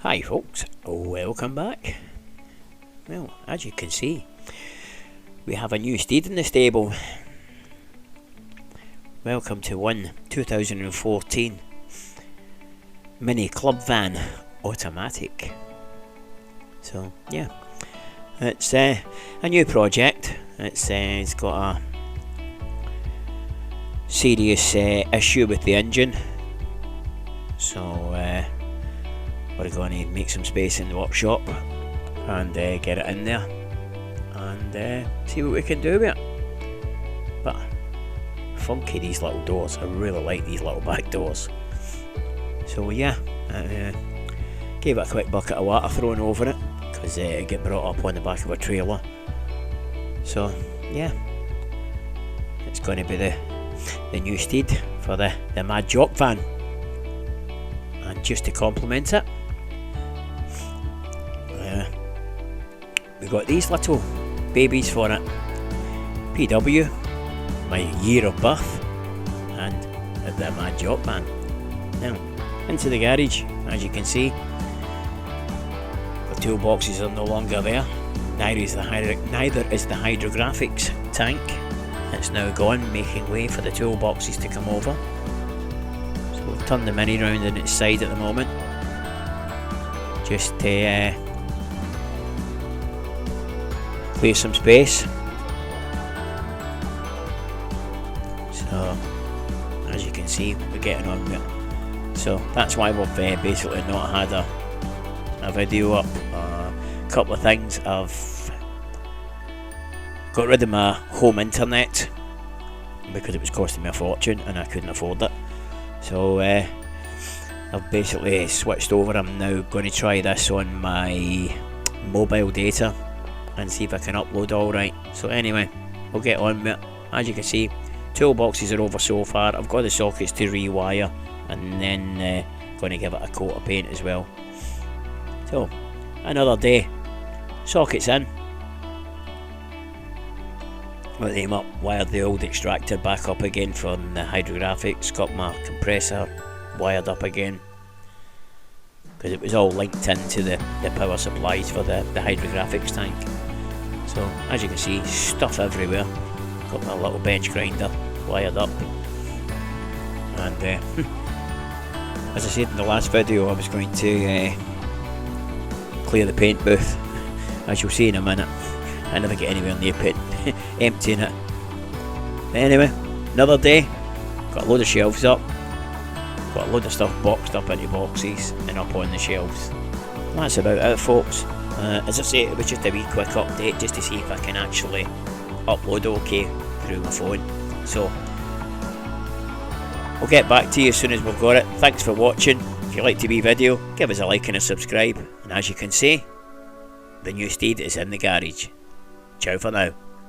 Hi folks, welcome back. Well, as you can see, we have a new steed in the stable. Welcome to 2014 Mini Club Van Automatic. So yeah, it's a new project. It's got a serious issue with the engine, so we're going to make some space in the workshop and get it in there and see what we can do with it. But funky, these little doors. I really like these little back doors. So yeah, gave it a quick bucket of water thrown over it because it get brought up on the back of a trailer. So yeah, it's going to be the new steed for the Mad Jock van. And just to complement it, we got these little babies for it. PW, my year of birth, and the Mad Jock van. Now, into the garage, as you can see, the toolboxes are no longer there. Neither is the hydrographics tank. It's now gone, making way for the toolboxes to come over. So we've turned the Mini round on its side at the moment, just to clear some space. So as you can see, we're getting on with it. So that's why we've basically not had a video up. A couple of things. I've got rid of my home internet because it was costing me a fortune and I couldn't afford it. So I've basically switched over. I'm now going to try this on my mobile data and see if I can upload alright. So anyway, we'll get on with it. As you can see, toolboxes are over so far. I've got the sockets to rewire and then going to give it a coat of paint as well. So another day, sockets in, got them up, wired the old extractor back up again from the hydrographics, got my compressor wired up again because it was all linked into the power supplies for the hydrographics tank. So as you can see, stuff everywhere. Got my little bench grinder wired up, and as I said in the last video, I was going to clear the paint booth, as you'll see in a minute. I never get anywhere near paint, emptying it. But anyway, another day, got a load of shelves up, got a load of stuff boxed up into boxes and up on the shelves. That's about it, folks. As I say, it was just a wee quick update just to see if I can actually upload okay through my phone. So we'll get back to you as soon as we've got it. Thanks for watching. If you liked the wee video, give us a like and a subscribe. And as you can see, the new steed is in the garage. Ciao for now.